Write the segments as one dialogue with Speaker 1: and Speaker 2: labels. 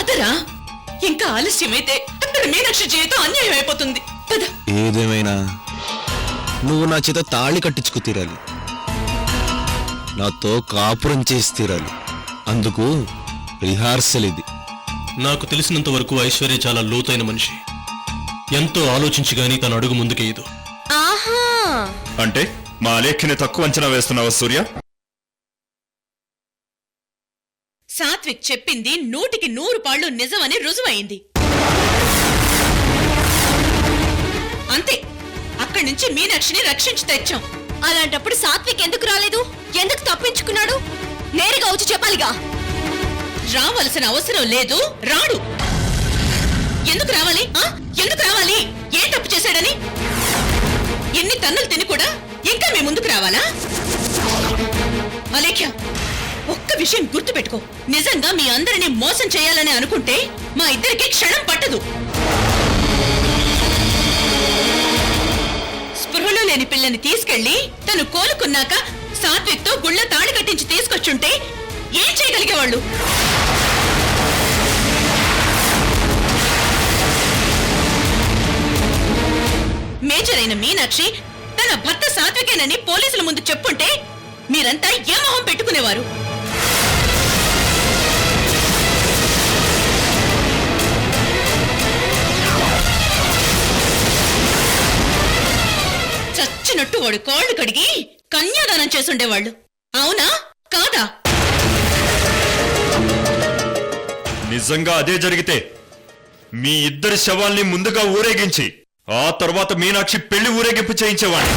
Speaker 1: పదరా, ఇంకా ఆలస్యమైతే అక్కడ మీనాక్షి జీవితం అన్యాయం అయిపోతుంది. పద.
Speaker 2: ఏదేమైనా నువ్వు నా చేత తాళి కట్టించుకు తీరాలి, నాతో కాపురం చేసి తీరాలి. అందుకు రిహార్సల్ ఇది.
Speaker 3: నాకు తెలిసినంత వరకు ఐశ్వర్య చాలా లోతైన మనిషి. ఎంతో ఆలోచించి గానీ తన అడుగు ముందుకేయదు.
Speaker 4: ఆహా,
Speaker 5: అంటే మా లేఖని తక్కువ అంచనా వేస్తున్నావా సూర్య?
Speaker 1: సాత్విక్ చెప్పింది 100కి 100 పాళ్ళు నిజమని రుజువైంది. అంతే, అక్కడి నుంచి మీనాక్షిని రక్షించి తెచ్చాం.
Speaker 4: అలాంటప్పుడు సాత్విక్ ఎందుకు రాలేదు? ఎందుకు తప్పించుకున్నాడు? నేరుగా వచ్చి చెప్పాలిగా.
Speaker 1: రావాల్సిన అవసరం లేదు, రాడు. ఎందుకు రావాలి? ఎందుకు రావాలి? ఏం తప్పు చేశాడని? ఎన్ని తన్నులు తిని కూడా ఇంకా మీ ముందుకు రావాలా? అలేఖ్య, ఒక్క విషయం గుర్తుపెట్టుకో, నిజంగా మీ అందరినీ మోసం చేయాలని అనుకుంటే మా ఇద్దరికి క్షణం పట్టదు. స్పృహలో లేని పిల్లని తీసుకెళ్లి తను కోలుకున్నాక సాత్విక్తో గుళ్ళ తాళి కట్టించి తీసుకొచ్చుంటే ఏం చేయగలిగేవాళ్ళు? మేజర్ అయిన మీనాక్షి తన భర్త సాత్వికేనని పోలీసుల ముందు చెప్పుంటే మీరంతా ఏ మొహం పెట్టుకునేవారు? చచ్చినట్టు వాడు కాళ్ళు కడిగి కన్యాదానం చేసుండేవాళ్ళు. అవునా కాదా?
Speaker 5: నిజంగా అదే జరిగితే మీ ఇద్దరి శవాల్ని ముందుగా ఊరేగించి ఆ తర్వాత మీనాక్షి పెళ్లి ఊరేగింపు చేయించేవాణ్ణి.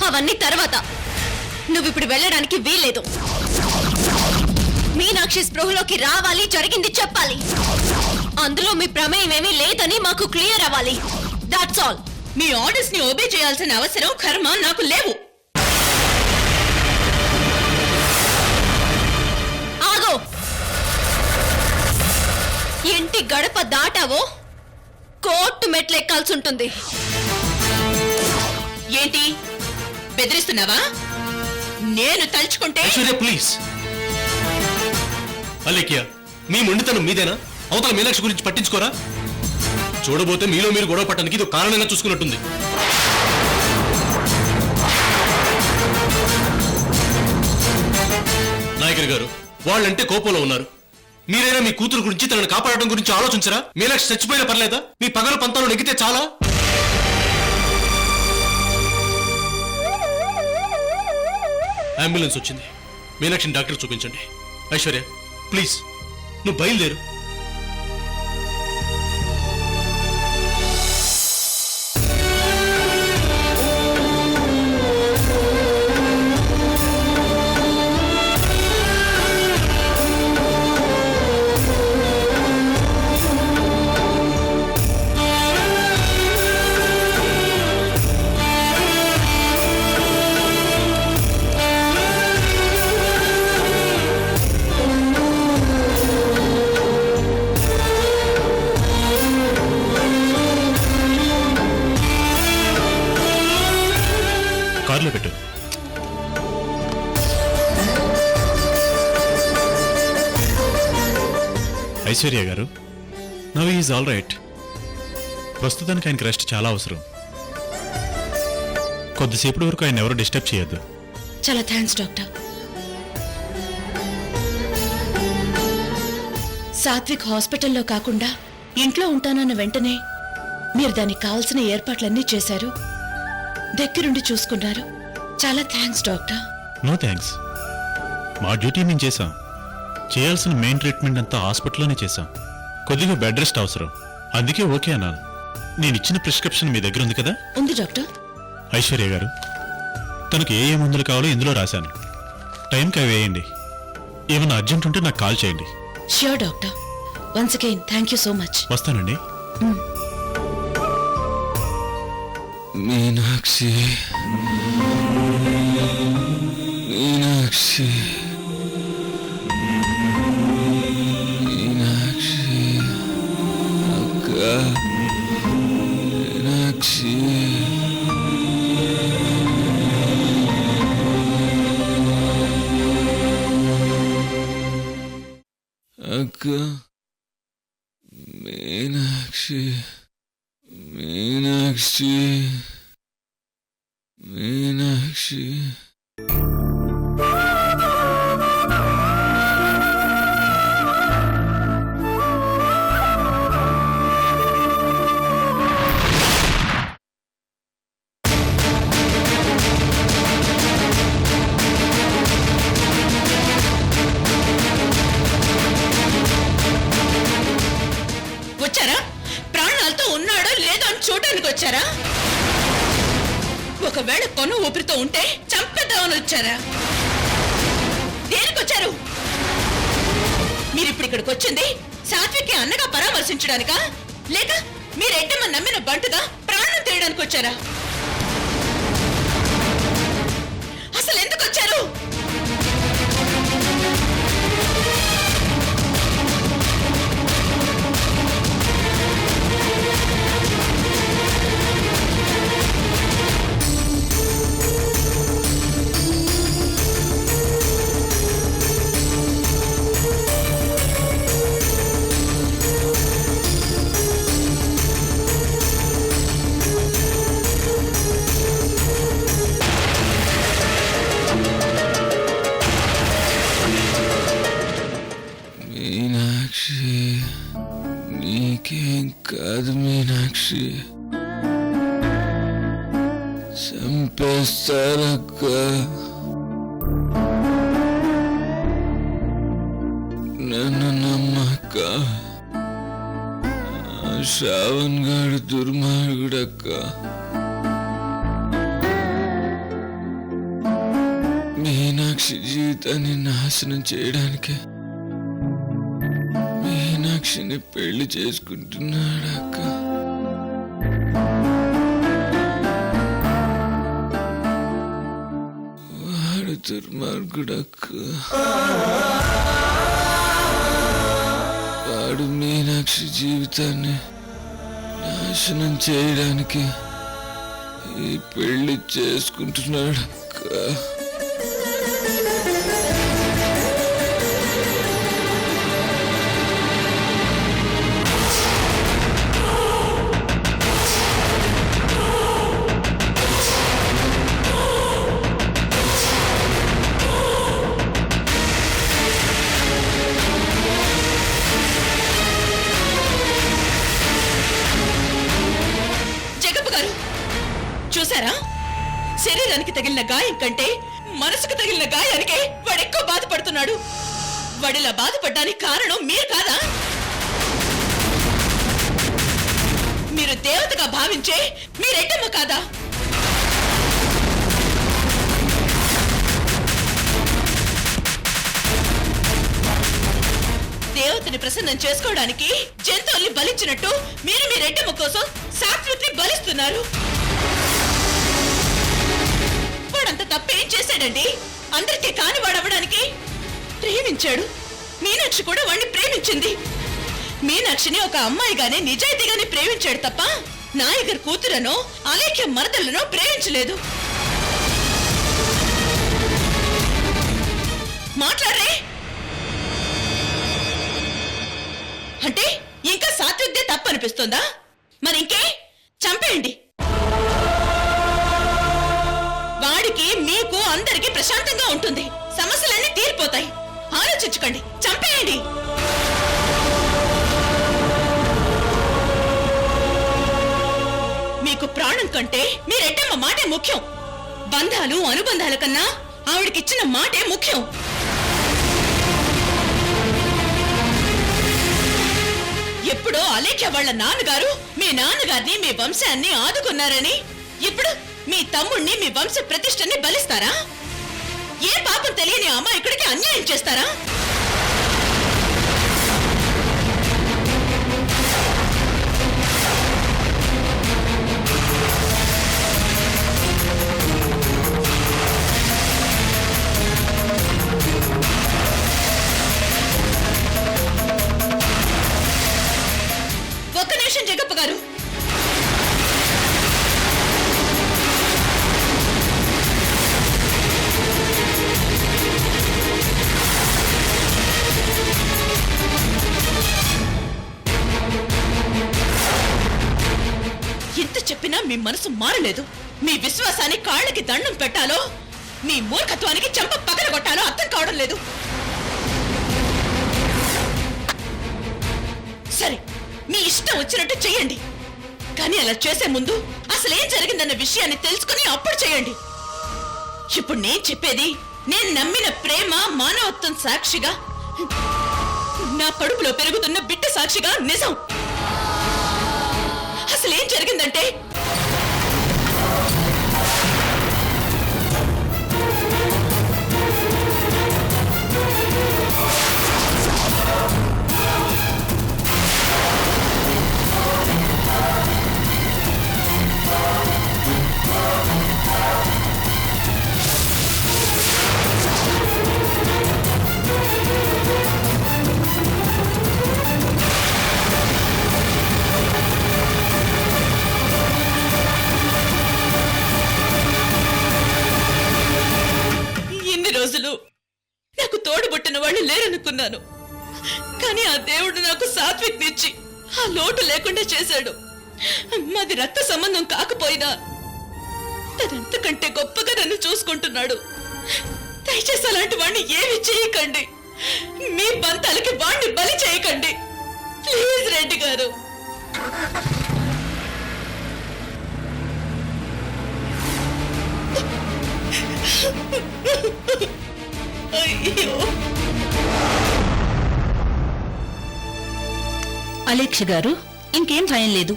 Speaker 4: అవన్నీ తర్వాత. నువ్విప్పుడు వెళ్ళడానికి వీల్లేదు. మీనాక్షి స్పృహలోకి రావాలి, జరిగింది చెప్పాలి. అందులో మీ ప్రమేయం ఏమీ లేదని మాకు క్లియర్ అవ్వాలి. That's all.
Speaker 1: మీ ఆర్డర్స్ ని ఒబే చేయాల్సిన అవసరం కర్మ నాకు లేవు.
Speaker 4: ఆగో, ఇంటి గడప దాటావో కోర్టు మెట్లెక్కాల్సి ఉంటుంది.
Speaker 1: ఏంటి బెదిరిస్తున్నావా? నేను తలుచుకుంటే
Speaker 3: ఐశ్వర్య ప్లీజ్. అలేఖ్య, మీ మొండితనం మీదేనా? అవతల మీనాక్షి గురించి పట్టించుకోరా? చూడబోతే మీలో మీరు గొడవ పట్టడానికి ఇది కారణంగా చూసుకున్నట్టుంది. నాయకర్ గారు, వాళ్ళంటే కోపంలో ఉన్నారు. మీరైనా మీ కూతురు గురించి, తనను కాపాడటం గురించి ఆలోచించరా? మీనాక్షి చచ్చిపోయినా పర్లేదా? మీ పగల పంతాలు నెగ్గితే చాలా. అంబులెన్స్ వచ్చింది, మీనాక్షిని డాక్టర్ చూపించండి. ఐశ్వర్య ప్లీజ్, నువ్వు బయలుదేరు. కార్లో పెట్టు.
Speaker 6: ఐశ్వర్య గారు, నవ్ ఈజ్ ఆల్ రైట్. ప్రస్తుతానికి ఆయనకి రెస్ట్ చాలా అవసరం. కొద్దిసేపటి వరకు ఆయన ఎవరు డిస్టర్బ్ చేయొద్దు.
Speaker 1: చాలా థ్యాంక్స్ డాక్టర్. సాత్విక్ హాస్పిటల్లో కాకుండా ఇంట్లో ఉంటానన్న వెంటనే మీరు దానికి కావాల్సిన ఏర్పాట్లన్నీ చేశారు, దగ్గరుండి చూసుకున్నారు. చాలా థ్యాంక్స్ డాక్టర్.
Speaker 6: No thanks. మా డ్యూటీ మేము చేశాం. చేయాల్సిన మెయిన్ ట్రీట్మెంట్ అంతా హాస్పిటల్లోనే చేశాం. కొద్దిగా బెడ్ రెస్ట్ అవసరం, అందుకే ఓకే అన్నాను. నేను ఇచ్చిన ప్రిస్క్రిప్షన్ మీ దగ్గర ఉంది కదా?
Speaker 1: ఉంది డాక్టర్.
Speaker 6: ఐశ్వర్య గారు, తనకు ఏ మందులు కావాలో ఇందులో రాశాను. టైంకి అవి వేయండి. ఏమన్నా అర్జెంట్ ఉంటే నాకు కాల్ చేయండి.
Speaker 1: Sure doctor. Once again thank you so much.
Speaker 6: వస్తానండి.
Speaker 2: మీనాక్షి, మీనాక్షి, మీనాక్షి, అక్క, మీనాక్షి. అక్క మీనాక్షి మీనాక్షి మీనాక్షి
Speaker 1: వచ్చారా? ప్రాణాలతో ఉన్నాడో లేదో అని చూడడానికి వచ్చారా? ఒకవేళ కొను ఊపిరితో ఉంటే చంపేద్దామని వచ్చారా? దేనికొచ్చారు? మీరిప్పుడు ఇక్కడికి వచ్చింది సాత్వికి అన్నగా పరామర్శించడానికా, లేక మీరెడ్డమ్మ నమ్మిన బంటుగా ప్రాణం తీయడానికి వచ్చారా? అసలు ఎందుకు వచ్చారు? మీనాక్షి నీకేం కాదు మీనాక్షి, చంపేస్తారక్క. నన్ను నమ్మక్క, శ్రావణ్ గాడు దుర్మార్గుడక్క. మీనాక్షి జీవితాన్ని నాశనం చేయడానికే మీనాక్షిని పెళ్లి చేసుకుంటున్నాడక్క. వాడు దుర్మార్గుడక్క. వాడు మీనాక్షి జీవితాన్ని నాశనం చేయడానికి ఈ పెళ్లి చేసుకుంటున్నాడక్క. చూసారా? శరీరానికి తగిలిన గాయం కంటే మనసుకు తగిలిన గాయానికే వాడు ఎక్కువ బాధపడుతున్నాడు. వాడిలా బాధపడడానికి కారణం మీరు కాదా? మీరు దేవతగా భావించే మీరెడ్డమ్మ కాదా? దేవతని ప్రసన్నం చేసుకోవడానికి జంతువుల్ని బలిచ్చినట్టు మీరు మీ రెడ్డమ్మ కోసం సాత్విక్ని బలిస్తున్నారు. వాడంత తప్పేం చేశాడండి? అందరికీ కానివాడవడానికి ప్రేమించాడు. మీనాక్షి కూడా వాడిని ప్రేమించింది. మీనాక్షిని ఒక అమ్మాయిగానే నిజాయితీగానే ప్రేమించాడు తప్ప నాయగర్ కూతురనో అలేఖ్య మరదలనో ప్రేమించలేదు. మాట్లాడరే అంటే ఇంకా సాత్విక్దే తప్పు అనిపిస్తుందా? మరి ఇంకే చంపేయండి. వాడికి మీకు అందరికీ ప్రశాంతంగా ఉంటుంది. సమస్యలన్నీ తీరిపోతాయి. ఆలోచించుకోండి. చంపేయండి. మీకు ప్రాణం కంటే మీ రెడ్డమ్మ మాటే ముఖ్యం. బంధాలు అనుబంధాల కన్నా ఆవిడకిచ్చిన మాటే ముఖ్యం. ఎప్పుడో అలేఖ్య వాళ్ళ నాన్నగారు మీ నాన్నగారిని మీ వంశాన్ని ఆదుకున్నారని ఇప్పుడు మీ తమ్ముణ్ణి మీ వంశ ప్రతిష్టని బలిస్తారా? ఏ పాపం తెలియని అమాయకుడికి అన్యాయం చేస్తారా? ఒక్క నిమిషం జగప్ప గారు. అయినా మీ మనసు మారలేదు. మీ విశ్వాసాన్ని కాళ్ళకి దండం పెట్టాలో, మీ మూర్ఖత్వానికి చెంప పగలగొట్టాలో అర్థం కావడం లేదు. సరే, మీ ఇష్టం వచ్చినట్టు చెయ్యండి. కానీ అలా చేసే ముందు అసలేం జరిగిందన్న విషయాన్ని తెలుసుకుని అప్పుడు చేయండి. ఇప్పుడు నేను చెప్పేది నేను నమ్మిన ప్రేమ మానవత్వం సాక్షిగా, నా కడుపులో పెరుగుతున్న బిడ్డ సాక్షిగా నిజం. అసలేం జరిగిందంటే, రోజులు నాకు తోడుబుట్టిన వాళ్ళు లేరనుకున్నాను. కానీ ఆ దేవుడు నాకు సాత్విక్నిచ్చి ఆ లోటు లేకుండా చేశాడు. మాది రక్త సంబంధం కాకపోయినా తనంతకంటే గొప్పగా నన్ను చూసుకుంటున్నాడు. దయచేసి అలాంటి వాడిని ఏమి చేయకండి. మీ పంతాలకి వాడిని బలి చేయకండి ప్లీజ్ రెడ్డి గారు. అయ్యో,
Speaker 7: అలేక్ష గారు, ఇంకేం భయం లేదు.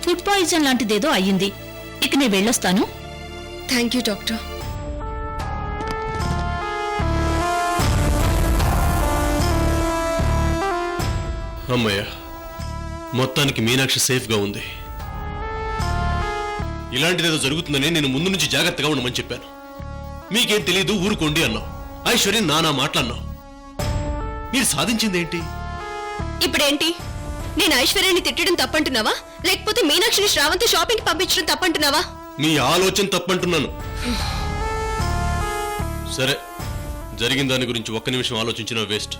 Speaker 7: ఫుడ్ పాయిజన్ లాంటిదేదో అయ్యింది. ఇక నేను వెళ్ళొస్తాను.
Speaker 4: Thank you doctor.
Speaker 3: అమ్మయ్య, మొత్తానికి మీనాక్షి సేఫ్ గా ఉంది. ఇలాంటిదేదో జరుగుతుందని నేను ముందు నుంచి జాగ్రత్తగా ఉండమని చెప్పాను. మీకేం తెలీదు, ఊరుకోండి అన్నావు. ఐశ్వర్య నానా మాట్లాడినావు. మీరు సాధించిందేంటి?
Speaker 4: ఇప్పుడేంటి? నేను ఐశ్వర్యాన్ని తిట్టడం తప్పంటున్నావా, లేకపోతే మీనాక్షిని శ్రావంతి షాపింగ్ పంపించడం తప్పంటున్నావా?
Speaker 3: మీ ఆలోచన తప్పంటున్నాను. సరే, జరిగిన దాని గురించి ఒక్క నిమిషం ఆలోచించిన వేస్ట్.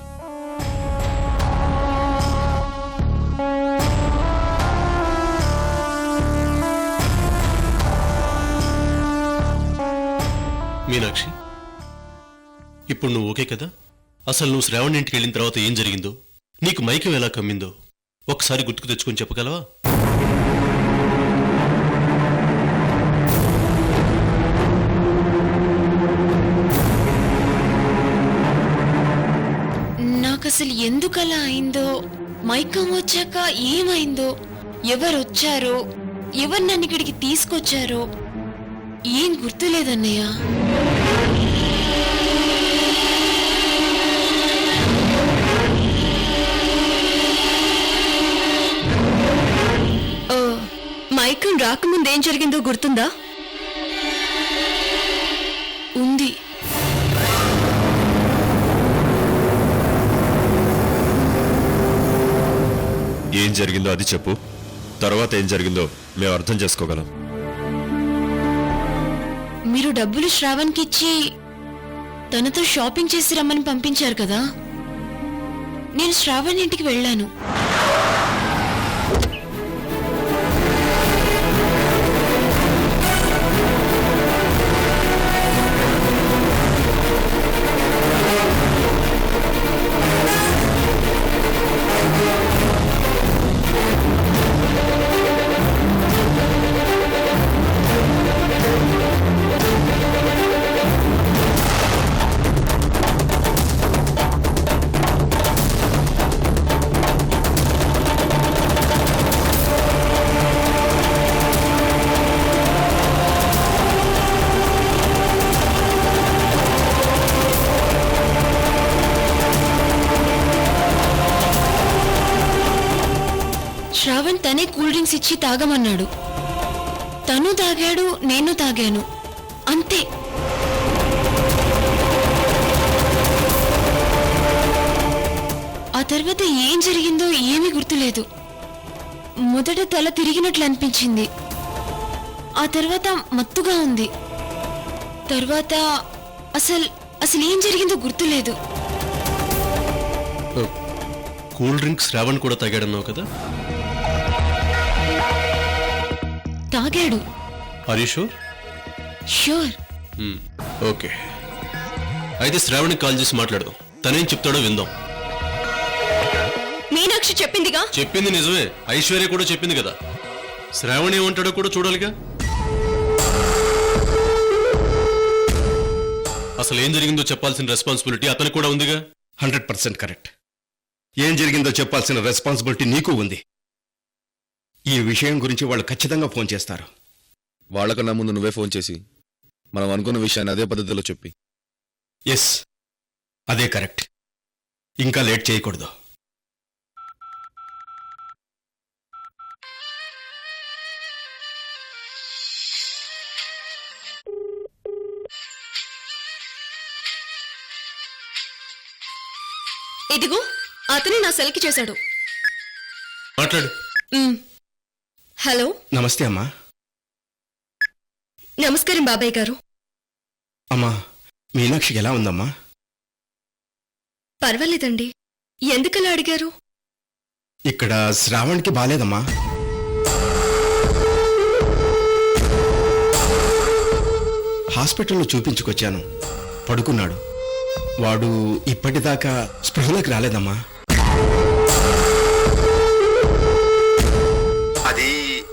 Speaker 3: మీనాక్షి, ఇప్పుడు నువ్వు ఓకే కదా? అసలు నువ్వు శ్రావణ్ ఇంటికి వెళ్ళిన తర్వాత ఏం జరిగిందో, నీకు మైకం ఎలా కమ్మిందో ఒకసారి గుర్తుకు తెచ్చుకొని చెప్పగలవా?
Speaker 4: నాకసలు ఎందుకలా అయిందో, మైకం వచ్చాక ఏమైందో, ఎవరొచ్చారో, ఎవరు నన్ను ఇక్కడికి తీసుకొచ్చారో ఏం గుర్తులేదన్నయ్య. మైకం రాకముందు ఏం జరిగిందో గుర్తుందా? ఉంది.
Speaker 5: ఏం జరిగిందో అది చెప్పు. తర్వాత ఏం జరిగిందో మేము అర్థం చేసుకోగలం.
Speaker 4: మీరు డబ్బులు శ్రావణ్కి ఇచ్చి తనతో షాపింగ్ చేసి రమ్మని పంపించారు కదా. నేను శ్రావణ్ ఇంటికి వెళ్ళాను. శ్రావణ్ తనే కూల్ డ్రింక్స్ ఇచ్చి తాగమన్నాడు. తను తాగాడు, నేను తాగాను, అంతే. ఆ తర్వాత ఏం జరిగిందో ఏమీ గుర్తులేదు. మొదట తల తిరిగినట్లు అనిపించింది. ఆ తర్వాత మత్తుగా ఉంది. తర్వాత అసలు ఏం జరిగిందో గుర్తులేదు.
Speaker 3: కూల్ డ్రింక్ శ్రావణ్ కూడా తాగాడన్నావు కదా?
Speaker 4: తాగాడు.
Speaker 3: Are you sure?
Speaker 4: Sure.
Speaker 3: Okay, అయితే శ్రావణికి కాల్ చేసి మాట్లాడదాం. తనేం చెప్తాడో విందాం.
Speaker 1: మీనాక్షి చెప్పిందిగా.
Speaker 3: చెప్పింది నిజమే, ఐశ్వర్య కూడా చెప్పింది కదా. శ్రావణి ఏమంటాడో కూడా చూడాలిగా. అసలు ఏం జరిగిందో చెప్పాల్సిన రెస్పాన్సిబిలిటీ అతనికి కూడా ఉందిగా.
Speaker 8: 100% కరెక్ట్. ఏం జరిగిందో చెప్పాల్సిన రెస్పాన్సిబిలిటీ నీకు ఉంది. ఈ విషయం గురించి వాళ్ళు ఖచ్చితంగా ఫోన్ చేస్తారు.
Speaker 2: వాళ్ళకన్నా ముందు నువ్వే ఫోన్ చేసి మనం అనుకున్న విషయాన్ని అదే పద్ధతిలో చెప్పి.
Speaker 8: ఎస్, అదే కరెక్ట్. ఇంకా లేట్ చేయకూడదు.
Speaker 1: ఇదిగో అతనే నా సెల్కి చేశాడు.
Speaker 3: మాట్లాడు.
Speaker 1: హలో,
Speaker 8: నమస్తే అమ్మా.
Speaker 1: నమస్కారం బాబాయ్ గారు.
Speaker 8: అమ్మా, మీనాక్షికి ఎలా ఉందమ్మా?
Speaker 1: పర్వాలేదండి. ఎందుకలా అడిగారు?
Speaker 8: ఇక్కడ శ్రావణ్కి బాలేదమ్మా. హాస్పిటల్లో చూపించుకొచ్చాను. పడుకున్నాడు. వాడు ఇప్పటిదాకా స్పృహలోకి రాలేదమ్మా. అది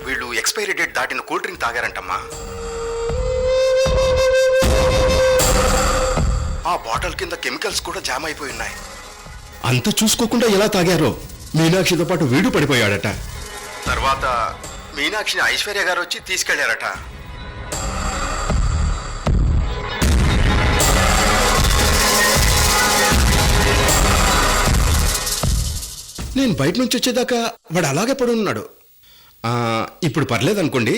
Speaker 8: వీళ్ళు ఎక్స్పైరీ డేట్ దాటిన కూల్ డ్రింక్ తాగారంటమ్మా. ఆ బాటిల్ కింద కెమికల్స్ కూడా జామ్ అయిపోయి ఉన్నాయి. అంత చూసుకోకుండా ఎలా తాగారో మీనాక్షితో పాటు వీడు పడిపోయాడట. తర్వాత మీనాక్షిని ఐశ్వర్య గారు వచ్చి తీసుకెళ్లారట. నేను బయట నుంచి వచ్చేదాకా వాడు అలాగే పడి ఉన్నాడు. ఇప్పుడు పర్లేదనుకోండి.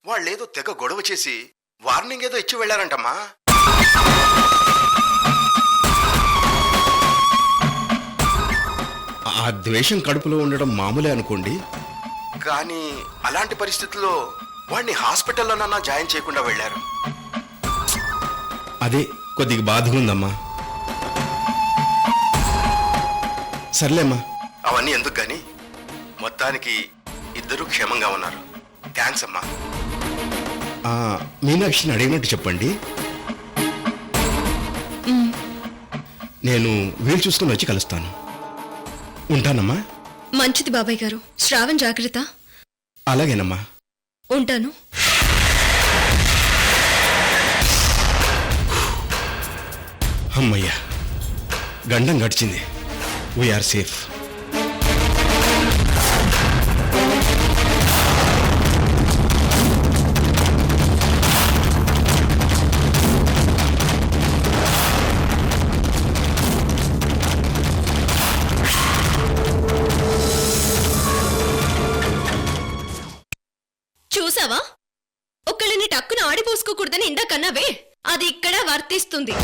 Speaker 8: వాళ్ళేదో తెగ గొడవ చేసి వార్నింగ్ ఏదో ఇచ్చి వెళ్ళారంటమ్మా. ఆ ద్వేషం కడుపులో ఉండడం మామూలే అనుకోండి. కానీ అలాంటి పరిస్థితుల్లో వాడిని హాస్పిటల్లోనన్నా జాయిన్ చేయకుండా వెళ్ళారు. అదే కొద్దిగా బాధగా ఉందమ్మా. సర్లేమ్మా, అవన్నీ ఎందుకు గాని మొత్తానికి ఇద్దరూ క్షేమంగా ఉన్నారు. థ్యాంక్స్ అమ్మా. మీనాక్షిని అడిగినట్టు చెప్పండి. నేను వీలు చూసుకుని వచ్చి కలుస్తాను. ఉంటానమ్మా.
Speaker 1: మంచిది బాబాయ్ గారు. శ్రావణ్ జాగ్రత్త.
Speaker 8: అలాగేనమ్మా.
Speaker 1: ఉంటాను.
Speaker 8: అమ్మయ్యా, గండం గడిచింది. We're safe.
Speaker 1: చూసావా, ఒకళ్ళని టక్కున ఆడిపోసుకోకూడదని ఇందాకన్నావే, అది ఇక్కడ వర్తిస్తుంది.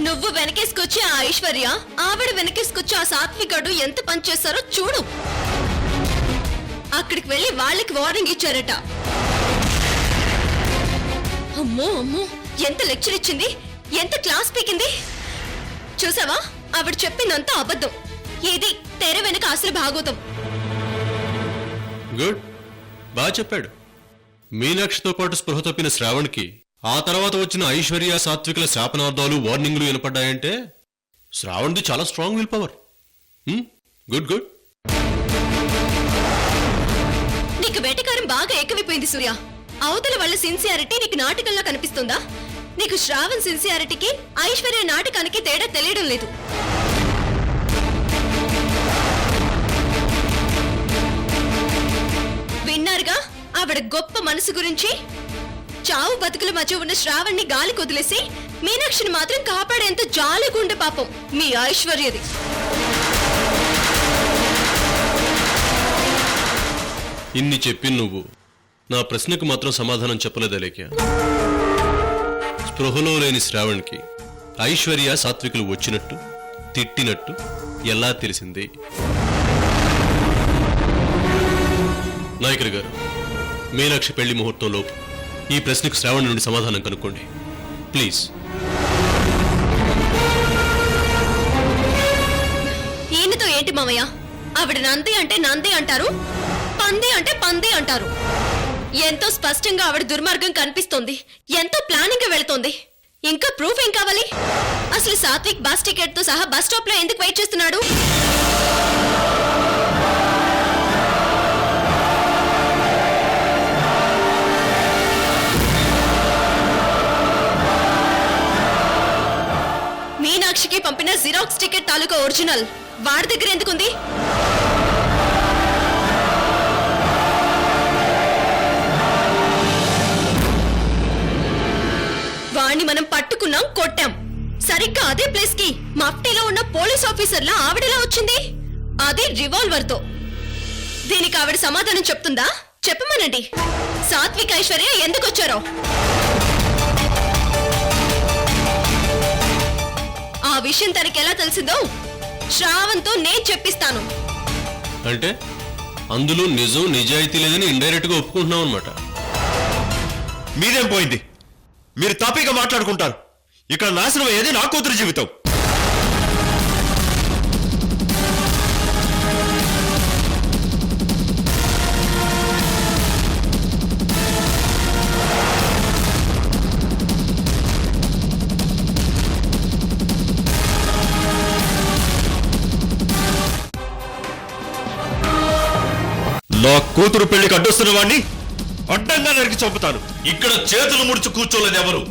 Speaker 1: నువ్వు వెనకేసుకొచ్చి ఆ ఐశ్వర్య, ఆవిడ వెనకేసుకొచ్చి ఆ సాత్వికుడు ఎంత పనిచేస్తారో చూడు. అక్కడికి వెళ్ళి వాళ్ళకి వార్నింగ్ ఇచ్చారట. అమ్మో అమ్మో, ఎంత లెక్చర్ ఇచ్చింది, ఎంత క్లాస్ పీకింది. చూసావా, ఆవిడ చెప్పిందంతా అబద్ధం. ఇది తెర వెనక అసలు భాగవతం.
Speaker 3: గుడ్, బాగా చెప్పాడు. మీనాక్షితో పాటు స్పృహ తప్పిన శ్రావణ్కి ఆ తర్వాత వచ్చిన ఐశ్వర్య సాత్వికుల శాపనార్థాలు వార్నింగ్లు వినపడ్డాయంటే శ్రావణ్ది చాలా strong will power. Good good.
Speaker 1: నీకు వేటకారం బాగా ఎక్కువైపోయింది సూర్య. అవతల వాళ్ళ సిన్సియారిటీ నీకు నాటకంలా కనిపిస్తుందా? నీకు శ్రావణ్ సిన్సియారిటీకి ఐశ్వర్య నాటకానికి తేడా తెలియడం లేదు. విన్నారుగా ఆవిడ గొప్ప మనసు గురించి. చావు బతుకుల మధ్య ఉన్న శ్రావణ్ణి గాలి కొదిలేసి మీనాక్షిని మాత్రం కాపాడేంత జాలిగుండె పాపం మీ ఐశ్వర్యది.
Speaker 3: ఇన్ని చెప్పి నువ్వు నా ప్రశ్నకు మాత్రం సమాధానం చెప్పలేదా లేక? స్పృహలో లేని శ్రావణ్కి ఐశ్వర్య సాత్వికులు వచ్చినట్టు తిట్టినట్టు ఎలా తెలిసింది? నాయకులు గారు, మీనాక్షి పెళ్లి ముహూర్తంలోపు ఈ ప్రశ్నకు శ్రావణ్ నుండి సమాధానం కనుక్కోండి ప్లీజ్.
Speaker 1: ఈయనతో ఏంటి
Speaker 9: మామయ్య? ఆవిడ నంది అంటే నంది అంటారు, పంది అంటే పంది అంటారు. ఎంతో స్పష్టంగా ఆవిడ దుర్మార్గం కనిపిస్తోంది, ఎంతో ప్లానింగ్ వెళుతోంది. ఇంకా ప్రూఫ్ ఏం కావాలి? అసలు సాత్విక్ బస్ టికెట్ తో సహా బస్ స్టాప్ లో ఎందుకు వెయిట్ చేస్తున్నాడు? మీనాక్షికి పంపిన జిరాక్స్ టికెట్ తాలూకా ఒరిజినల్ వాడి దగ్గర ఎందుకుంది? వాణ్ణి మనం పట్టుకున్నాం, కొట్టాం. సరిగ్గా అదే ప్లేస్ కి మఫ్టీలో ఉన్న పోలీస్ ఆఫీసర్లా ఆవిడలా వచ్చింది, అదే రివాల్వర్ తో. దీనికి ఆవిడ సమాధానం చెప్తుందా? చెప్పమనండి. సాత్విక్ ఐశ్వర్య ఎందుకు వచ్చారో ఆ విషయం తనకి ఎలా తెలిసిందో శ్రావణ్తో నేను చెప్పిస్తాను.
Speaker 3: అంటే అందులో నిజం నిజాయితీ లేదని ఇండైరెక్ట్ గా ఒప్పుకుంటున్నాం అనమాట.
Speaker 5: మీదేం పోయింది? మీరు తాపీగా మాట్లాడుకుంటారు. ఇక్కడ నాశనం అయ్యేది నా కూతురు జీవితం. నా కూతురు పెళ్లికి అడ్డొస్తున్న వాడిని అడ్డంగా నరికి చంపుతాను.
Speaker 10: ఇక్కడ చేతులు ముడుచు కూర్చోలేదు ఎవరు.